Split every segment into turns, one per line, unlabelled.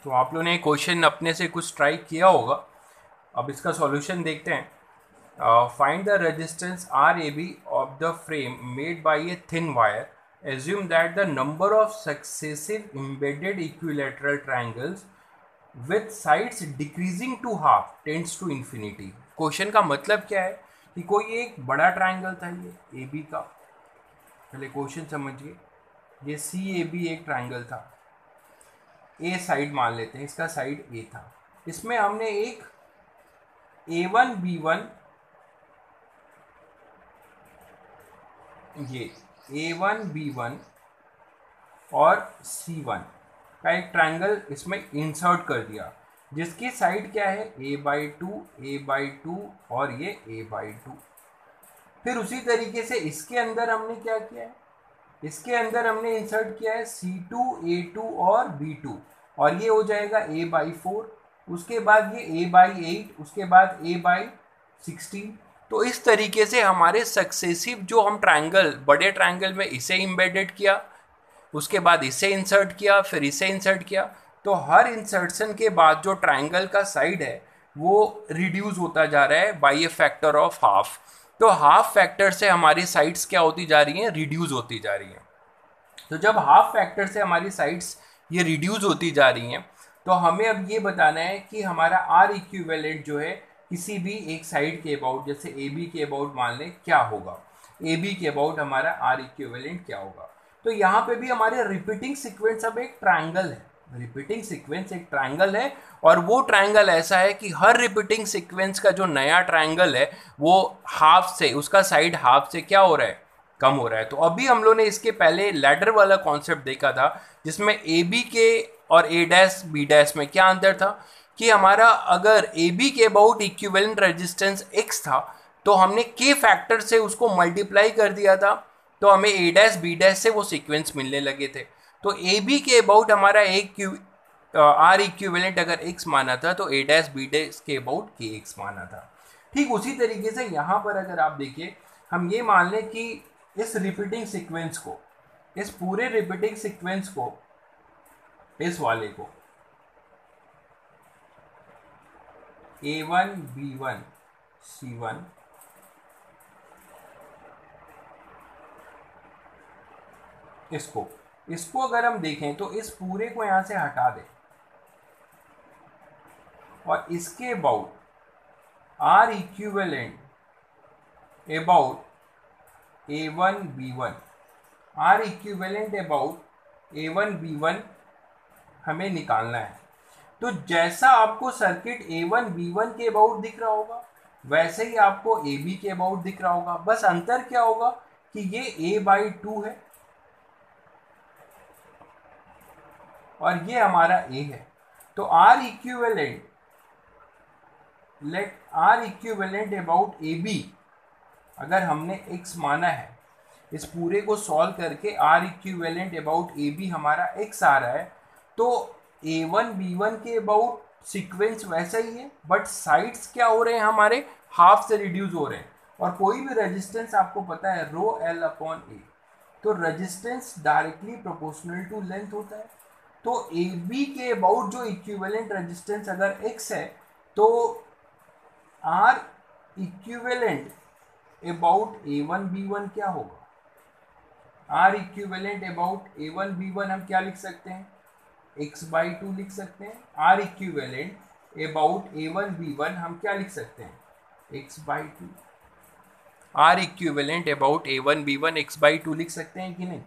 तो आप लोगों ने क्वेश्चन अपने से कुछ ट्राई किया होगा। अब इसका सॉल्यूशन देखते हैं। Find the resistance R A B of the frame made by a thin wire. Assume that the number of successive embedded equilateral triangles with sides decreasing to half tends to infinity. Question का मतलब क्या है कि कोई एक बड़ा triangle था, ये ए बी का। पहले क्वेश्चन समझिए, ये सी ए बी एक ट्राइंगल था, ए साइड मान लेते हैं, इसका साइड ए था। इसमें हमने एक ए वन बी वन, ये ए वन बी वन और सी वन का एक ट्राइंगल इसमें इंसर्ट कर दिया, जिसकी साइड क्या है ए बाई टू और ये ए बाई टू। फिर उसी तरीके से इसके अंदर हमने क्या किया है, इसके अंदर हमने इंसर्ट किया है C2 A2 और B2, और ये हो जाएगा A बाई 4, उसके बाद ये A बाई 8, उसके बाद A बाई 16। तो इस तरीके से हमारे सक्सेसिव जो हम ट्रायंगल, बड़े ट्रायंगल में इसे इम्बेडेड किया, उसके बाद इसे इंसर्ट किया, फिर इसे इंसर्ट किया, तो हर इंसर्शन के बाद जो ट्रायंगल का साइड है वो रिड्यूस होता जा रहा है by A factor of half. तो हाफ फैक्टर से हमारी साइड्स क्या होती जा रही हैं, रिड्यूस होती जा रही हैं। तो जब हाफ फैक्टर से हमारी साइड्स ये रिड्यूस होती जा रही हैं, तो हमें अब ये बताना है कि हमारा आर इक्विवेलेंट जो है किसी भी एक साइड के अबाउट, जैसे ए बी के अबाउट मान लें, क्या होगा, ए बी के अबाउट हमारा आर इक्विवेलेंट क्या होगा। तो यहाँ पे भी हमारे रिपीटिंग सीक्वेंस अब एक ट्रायंगल है, रिपीटिंग सीक्वेंस एक ट्रायंगल है, और वो ट्रायंगल ऐसा है कि हर रिपीटिंग सीक्वेंस का जो नया ट्रायंगल है वो हाफ से, उसका साइड हाफ से क्या हो रहा है, कम हो रहा है। तो अभी हम लोग ने इसके पहले लैडर वाला कॉन्सेप्ट देखा था, जिसमें ए बी के और ए डैश बी डैश में क्या अंतर था कि हमारा अगर ए बी के अबाउट इक्विवेलेंट रेजिस्टेंस x था, तो हमने के फैक्टर से उसको मल्टीप्लाई कर दिया था, तो हमें ए डैश बी डैश से वो सीक्वेंस मिलने लगे थे। तो ए बी के अबाउट हमारा आर इक्विवेलेंट अगर x माना था, तो ए डैश बी डैश के अबाउट के एक्स माना था। ठीक उसी तरीके से यहाँ पर अगर आप देखिए, हम ये मान लें कि इस रिपीटिंग सीक्वेंस को, इस पूरे रिपीटिंग सीक्वेंस को, इस वाले को A1 B1 C1 इसको अगर हम देखें तो इस पूरे को यहां से हटा दें, और इसके about R equivalent about A1 B1, R equivalent about A1 B1 हमें निकालना है। तो जैसा आपको सर्किट A1 B1 के अबाउट दिख रहा होगा, वैसे ही आपको AB के अबाउट दिख रहा होगा। बस अंतर क्या होगा कि ये A बाई 2 है और ये हमारा A है। तो R इक्विवेलेंट अबाउट AB अगर हमने x माना है, इस पूरे को सॉल्व करके R इक्विवेलेंट अबाउट AB हमारा x आ रहा है, तो A1 B1 के अबाउट सीक्वेंस वैसा ही है, बट साइड्स क्या हो रहे हैं, हमारे हाफ से रिड्यूस हो रहे हैं। और कोई भी रेजिस्टेंस आपको पता है रो L अपॉन A, तो resistance directly proportional to length होता है। तो AB के अबाउट जो इक्विवेलेंट रेजिस्टेंस अगर x है, तो R equivalent about A1 B1 क्या होगा, R equivalent about A1 B1 हम क्या लिख सकते हैं, x बाई 2 लिख सकते हैं। R equivalent about A1 B1 हम क्या लिख सकते हैं, x by 2। R equivalent about A1 B1 x by 2 लिख सकते हैं कि नहीं,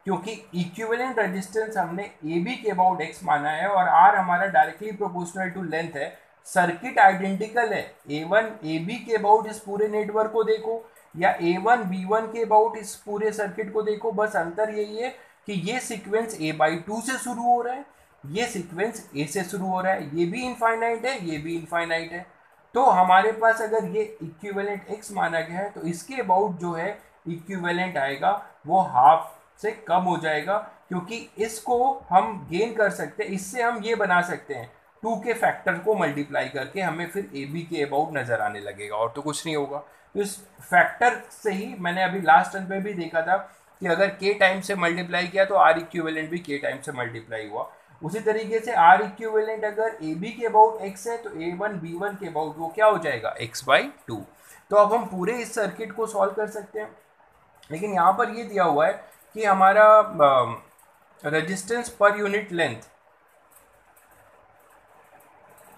क्योंकि इक्विवेलेंट रेजिस्टेंस हमने AB के अबाउट x माना है और R हमारा डायरेक्टली प्रोपोर्शनल टू लेंथ है। सर्किट आइडेंटिकल है, A1 AB के अबाउट इस पूरे नेटवर्क को देखो, या A1 B1 के अबाउट इस पूरे सर्किट को देखो, बस अंतर यही है कि ये सीक्वेंस A बाई 2 से शुरू हो रहा है, ये सीक्वेंस A से शुरू हो रहा है, ये भी इनफाइनाइट है, ये भी इनफाइनाइट है। तो हमारे पास अगर ये इक्विवेलेंट x माना गया है, तो इसके अबाउट जो है इक्विवेलेंट आएगा वो हाफ से कम हो जाएगा, क्योंकि इसको हम गेन कर सकते हैं, इससे हम ये बना सकते हैं 2 के फैक्टर को मल्टीप्लाई करके हमें फिर AB के अबाउट नजर आने लगेगा, और तो कुछ नहीं होगा। तो इस फैक्टर से ही मैंने अभी लास्ट टर्म पे भी देखा था कि अगर K टाइम से मल्टीप्लाई किया तो R इक्विवेलेंट भी K टाइम से मल्टीप्लाई हुआ। उसी तरीके से आर इक्विवेलेंट अगर ए बी के अबाउट एक्स है तो ए वन बी वन के अबाउट वो क्या हो जाएगा x/2। तो अब हम पूरे इस सर्किट को सॉल्व कर सकते हैं, लेकिन यहाँ पर ये दिया हुआ है कि हमारा resistance per unit length,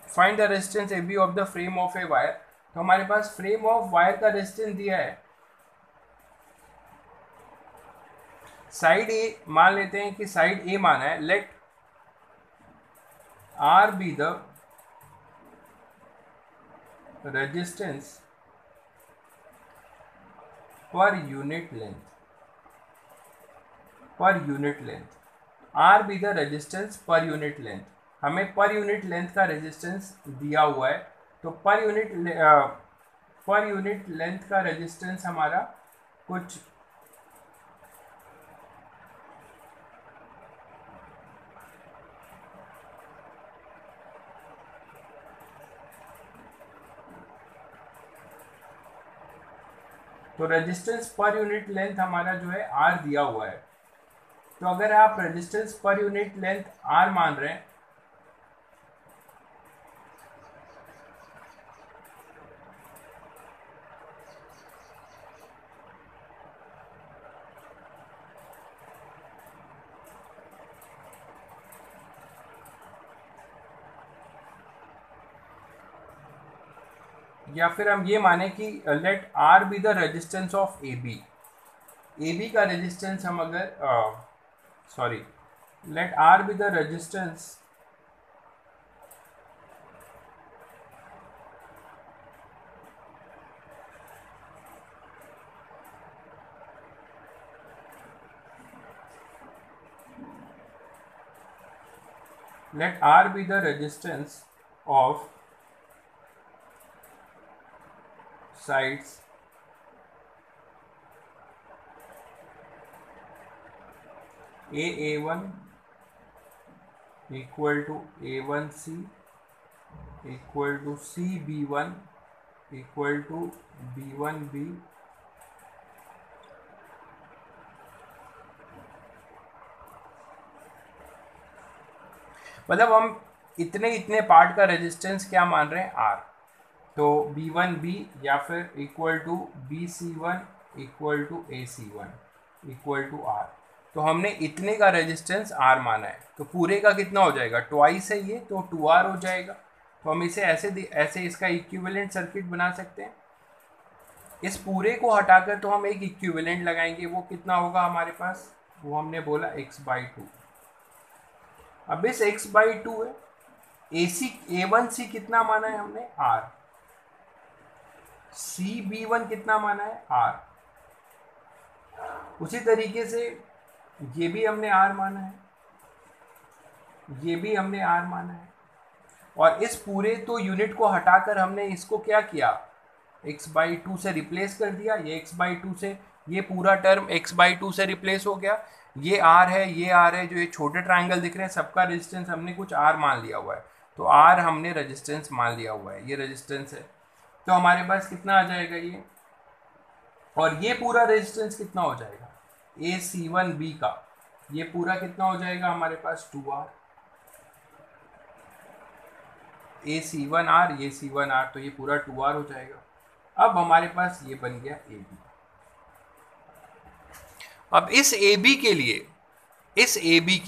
find the resistance A B of the frame of a wire. तो हमारे पास फ्रेम ऑफ वायर का रेजिस्टेंस दिया है, साइड ए मान लेते हैं कि साइड ए माना है, let R be the resistance per unit length, per unit length, R be the resistance per unit length. हमें पर यूनिट लेंथ का रेजिस्टेंस दिया हुआ है, तो पर यूनिट लेंथ का रेजिस्टेंस हमारा कुछ तो रेजिस्टेंस पर यूनिट लेंथ हमारा जो है आर दिया हुआ है। तो अगर आप resistance per unit length are मान रहे हैं, या फिर हम ये माने कि let R be the resistance of A B का रेजिस्टेंस हम अगर sorry let R be the resistance let R be the resistance of sides A1 equal to A1C equal to CB1 equal to B1B मतलब हम इतने इतने part का resistance क्या मान रहे हैं आर। तो B1B या फिर equal to BC1 equal to AC1 equal to R. तो हमने इतने का रेजिस्टेंस आर माना है, तो पूरे का कितना हो जाएगा, ट्वाइस है ये, तो 2R हो जाएगा। तो हम इसे ऐसे इसका इक्विवेलेंट सर्किट बना सकते हैं। इस पूरे को हटाकर तो हम एक इक्विवेलेंट लगाएंगे, वो कितना होगा हमारे पास, वो हमने बोला x/2। अब इस x/2 है, A1C कितना माना है हमने R, CB1 कितना माना है R, उसी तरीके से ये भी हमने R माना है, ये भी हमने R माना है। और इस पूरे तो यूनिट को हटाकर हमने इसको क्या किया, x/2 से रिप्लेस कर दिया। ये x/2 से ये पूरा टर्म x/2 से रिप्लेस हो गया। ये R है, ये R है, जो ये छोटे ट्रायंगल दिख रहे हैं सबका रेजिस्टेंस हमने कुछ R मान लिया हुआ है। तो R हमने रेजिस्टेंस मान लिया हुआ है, ये रेजिस्टेंस है। तो हमारे पास कितना आ जाएगा ये, और ये पूरा रेजिस्टेंस कितना हो जाएगा AC1B का, ये पूरा कितना हो जाएगा हमारे पास 2R, AC1R, ये C1R, तो ये पूरा 2R हो जाएगा। अब हमारे पास ये बन गया AB। अब इस AB के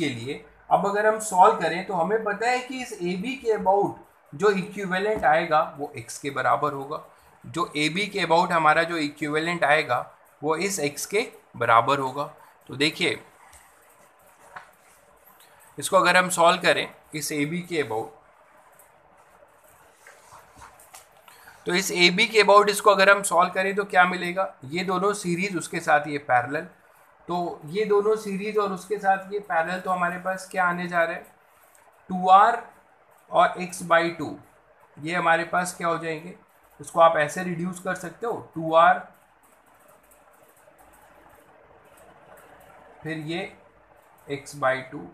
लिए अब अगर हम सॉल्व करें तो हमें पता है कि इस AB के अबाउट जो इक्विवेलेंट आएगा वो x के बराबर होगा। जो AB के अबाउट हमारा जो इक्विवेलेंट आएगा वो इस x के बराबर होगा। तो देखिए इसको अगर हम सॉल्व करें इस AB के अबाउट, तो इस AB के अबाउट इसको अगर हम सॉल्व करें तो क्या मिलेगा, ये दोनों सीरीज उसके साथ ये पैरेलल, तो ये दोनों सीरीज और उसके साथ ये पैरेलल, तो हमारे पास क्या आने जा रहा है 2R और x/2, ये हमारे पास क्या हो जाएंगे, उसको आप ऐसे रिड्यूस कर सकते हो 2R फिर ये x/2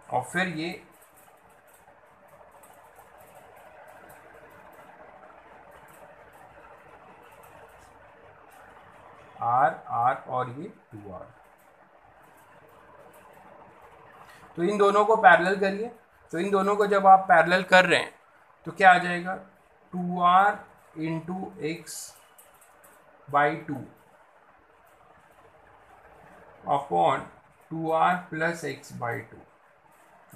और फिर ये R और ये 2R। तो इन दोनों को पैरेलल करिए। तो इन दोनों को जब आप पैरेलल कर रहे हैं तो क्या आ जाएगा, 2r into x by 2 upon 2r plus x by 2।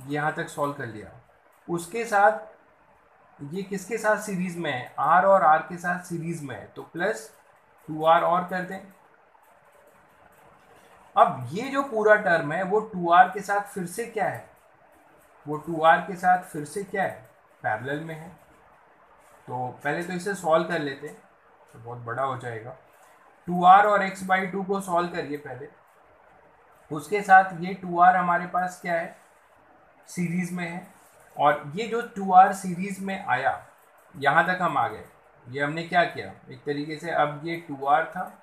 यहाँ तक सॉल्व कर लिया। उसके साथ ये किसके साथ सीरीज में है, r और r के साथ सीरीज में है, तो प्लस 2r और कर दें। अब ये जो पूरा टर्म है वो 2r के साथ फिर से क्या है, वो 2r के साथ फिर से क्या है, पैरेलल में है। तो पहले तो इसे सॉल्व कर लेते हैं, तो बहुत बड़ा हो जाएगा। 2r और x बाई 2 को सॉल्व करिए पहले। उसके साथ ये 2r हमारे पास क्या है, सीरीज में है। और ये जो 2r सीरीज में आया, यहाँ तक हम आ गए। ये हमने क्या किया एक तरीके से, अब ये 2r था,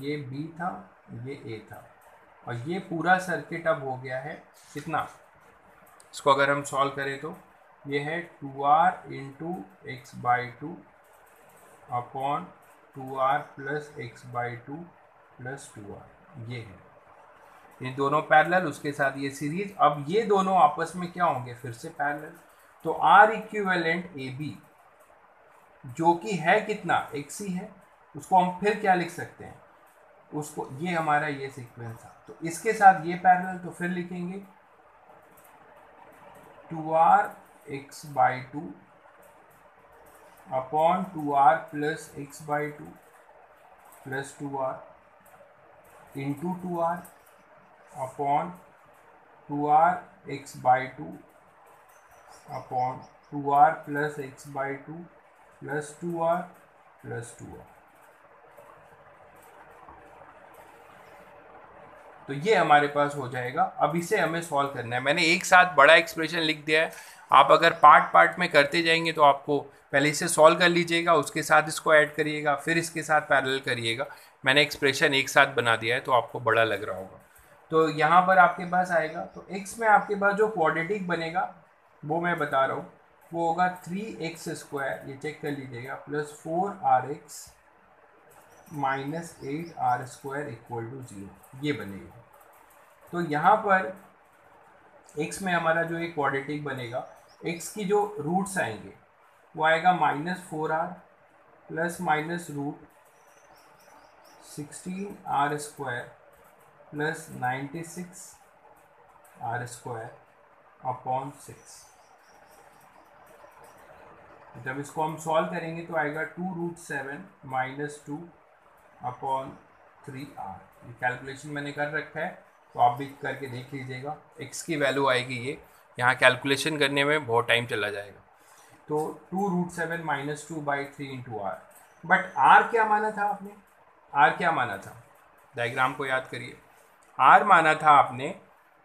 ये b था, ये a था, और ये पूरा सर्किट अब हो गया है कितना, इसको अगर हम सॉल्व करें तो ये है 2r into x by 2 upon 2r plus x by 2 plus 2r। ये है, ये दोनों पैरेलल, उसके साथ ये सीरीज। अब ये दोनों आपस में क्या होंगे, फिर से पैरेलल। तो R इक्विवेलेंट AB जो कि है कितना, x ही है, उसको हम फिर क्या लिख सकते हैं, उसको, ये हमारा ये सीक्वेंस था, तो इसके साथ ये पैरेलल, तो फिर लिखेंगे 2r x by 2 upon 2r plus x by 2 plus 2r into 2r upon 2r x by 2 upon 2r plus x by 2 plus 2r plus 2r। तो ये हमारे पास हो जाएगा। अब इसे हमें सॉल्व करना है। मैंने एक साथ बड़ा एक्सप्रेशन लिख दिया है। आप अगर पार्ट पार्ट में करते जाएंगे तो आपको पहले इसे सॉल्व कर लीजिएगा, उसके साथ इसको ऐड करिएगा, फिर इसके साथ पैरेलल करिएगा। मैंने एक्सप्रेशन एक साथ बना दिया है तो आपको बड़ा लग रहा होगा। तो यहाँ पर आपके पास आएगा, तो x में आपके पास जो क्वाड्रेटिक बनेगा वो मैं बता रहा हूँ, वो होगा 3x स्क्वायर, ये चेक कर लीजिएगा, plus 4rx minus 8r square equal to 0, ये बनेगा। तो यहाँ पर x में हमारा जो एक क्वाड्रेटिक बनेगा, x की जो रूट्स आएंगे वो आएगा -4r plus minus root 16r square plus 96r square upon 6। जब इसको हम सॉल्व करेंगे तो आएगा 2√7 माइनस 2 अपॉन 3r। ये कैलकुलेशन मैंने कर रखा है, तो आप भी करके देख लीजिएगा। x की वैल्यू आएगी ये, यहाँ कैलकुलेशन करने में बहुत टाइम चला जाएगा। तो 2√7 minus 2 by 3 into R. But r क्या माना था आपने, r क्या माना था, डायग्राम को याद करिए। r माना था आपने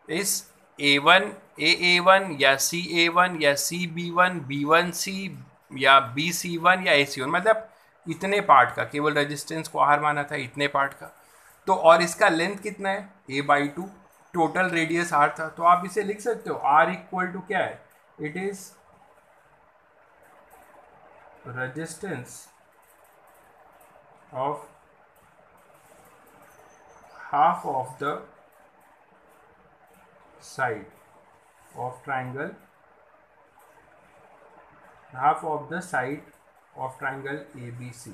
इस a1 a1 या ca1 या cb1 b1c या bc1 या ac1, मतलब इतने पार्ट का, केवल रेजिस्टेंस को r माना था, इतने पार्ट का। तो और इसका लेंथ कितना है, a by 2, total radius r था। तो आप इसे लिख सकते हो r इक्वल टू क्या है, it is resistance of half of the side of triangle, half of the side of triangle ABC।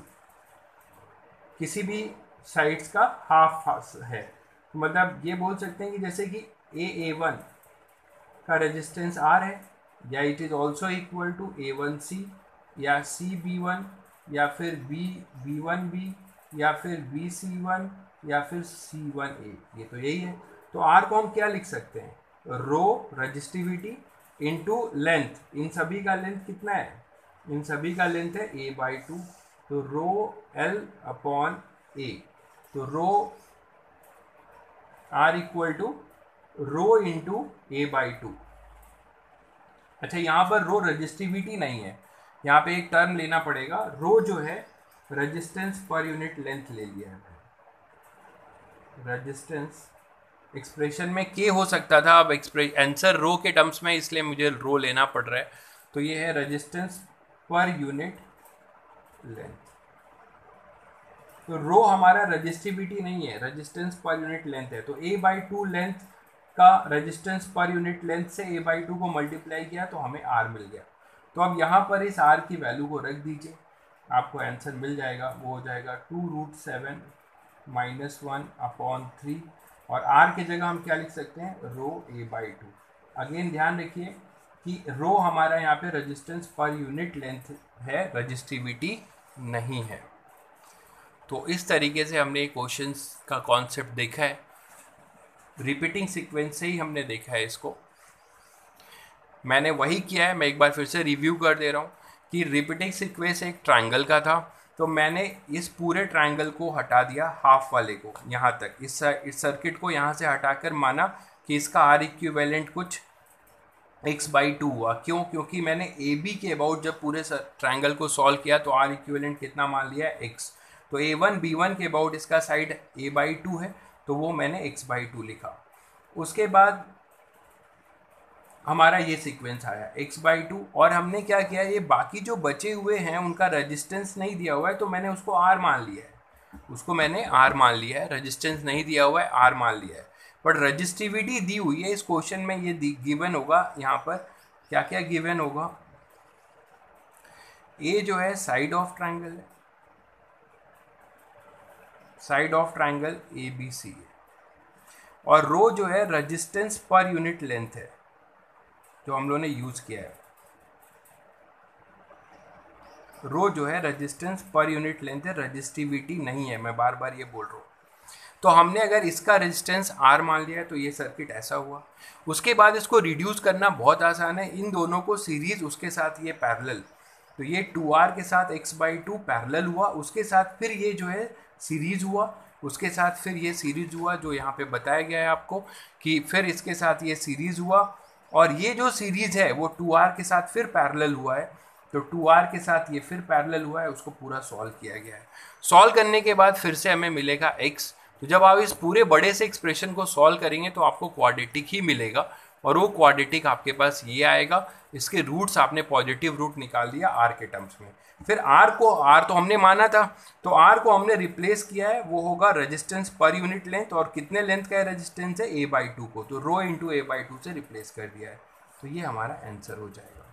किसी भी साइड्स का हाफ है, मतलब ये बोल सकते हैं कि जैसे कि A1 का रेजिस्टेंस R है, या it is also equal to A1C या CB1 या फिर B1B या फिर BC1 या फिर C1A, ये तो यही है। तो R को हम क्या लिख सकते हैं, रो रजिस्टिविटी इनटू लेंथ। इन सभी का लेंथ कितना है, इन सभी का लेंथ है a बाई 2, तो रो L अपॉन A। तो rho R equal to rho into a by 2। अच्छा, यहाँ पर रो रजिस्टिविटी नहीं है, यहाँ पे एक टर्म लेना पड़ेगा, रो जो है रेजिस्टेंस पर यूनिट लेंथ ले लिया है। रेजिस्टेंस एक्सप्रेशन में के हो सकता था, अब आंसर रो के टर्म्स में, इसलिए मुझे रो लेना पड़ रहा है। तो ये है रेजिस्टेंस पर यूनिट लेंथ। तो रो हमारा रजिस्टिविटी नहीं है, रेजिस्टेंस पर यूनिट लेंथ है। तो a बाई 2 लेंथ का रेजिस्टेंस पर यूनिट लेंथ से a/2 को मल्टीप्लाई किया तो हमें r मिल गया। तो अब यहाँ पर इस r की वैल्यू को रख दीजिए, आपको आंसर मिल जाएगा। वो हो जाएगा 2√7 - 1/3 और r की जगह हम क्या लिख सकते हैं, रो a/2। अगेन ध्यान रखिए कि रो हमारा यहाँ पे रेजिस्टेंस पर यूनिट लेंथ है, रजिस्टिविटी नहीं है। तो इस तरीके से हमने क्वेश्चंस का कॉन्सेप्ट देखा है, रिपीटिंग सीक्वेंस से ही हमने देखा है इसको। मैंने वही किया है, मैं एक बार फिर से रिव्यू कर दे रहा हूँ कि रिपीटिंग सीक्वेंस एक ट्रायंगल का था, तो मैंने इस पूरे ट्रायंगल को हटा दिया हाफ वाले को, यहाँ तक इस सर्किट को यहाँ से हटाकर माना कि इसका आर इक्विवेलेंट कुछ x/2 हुआ। क्यों? क्योंकि मैंने ए बी के अबाउट जब पूरे ट्रायंगल को सॉल्व किया तो आर इक्विवेलेंट कितना मान लिया, x। तो a1 b1 के अबाउट इसका साइड a/2 है, तो वो मैंने x/2 लिखा। उसके बाद हमारा ये सीक्वेंस आया x/2 और हमने क्या किया, ये बाकी जो बचे हुए हैं उनका रेजिस्टेंस नहीं दिया हुआ है तो मैंने उसको r मान लिया है, उसको मैंने r मान लिया है। रेजिस्टेंस नहीं दिया हुआ है, r मान लिया है, बट रजिस्टिविटी दी हुई है। इस क्वेश्चन में ये गिवन होगा, यहाँ पर क्या क्या गिवन होगा, a जो है साइड ऑफ ट्रायंगल है, साइड ऑफ ट्रायंगल ABC है, और रो जो है रेजिस्टेंस पर यूनिट लेंथ है जो हम लोगों ने यूज किया है। रो जो है रेजिस्टेंस पर यूनिट लेंथ है, रजिस्टिविटी नहीं है, मैं बार बार ये बोल रहा हूँ। तो हमने अगर इसका रेजिस्टेंस R मान लिया है तो ये सर्किट ऐसा हुआ। उसके बाद इसको रिड्यूस करना बहुत आसान है, इन दोनों को सीरीज, उसके साथ ये पैरेलल, तो ये 2R के साथ x/2 पैरेलल हुआ, उसके साथ फिर ये जो है सीरीज हुआ, उसके साथ फिर ये सीरीज हुआ जो यहाँ पे बताया गया है आपको कि फिर इसके साथ ये सीरीज हुआ, और ये जो सीरीज है वो 2R के साथ फिर पैरेलल हुआ है, तो 2R के साथ ये फिर पैरेलल हुआ है, उसको पूरा सॉल्व किया गया है। सॉल्व करने के बाद फिर से हमें मिलेगा x। तो जब आप इस पूरे बड़े से एक्सप्रेशन को सॉल्व करेंगे तो आपको क्वाड्रेटिक ही मिलेगा, और वो क्वाड्रेटिक आपके पास ये आएगा। इसके रूट्स आपने पॉजिटिव रूट निकाल दिया r के टर्म्स में। फिर r तो हमने माना था, तो r को हमने रिप्लेस किया है, वो होगा रेजिस्टेंस पर यूनिट लेंथ, और कितने लेंथ का रेजिस्टेंस है, a/2 को, तो रो इंटू a/2 से रिप्लेस कर दिया है। तो ये हमारा आंसर हो जाएगा।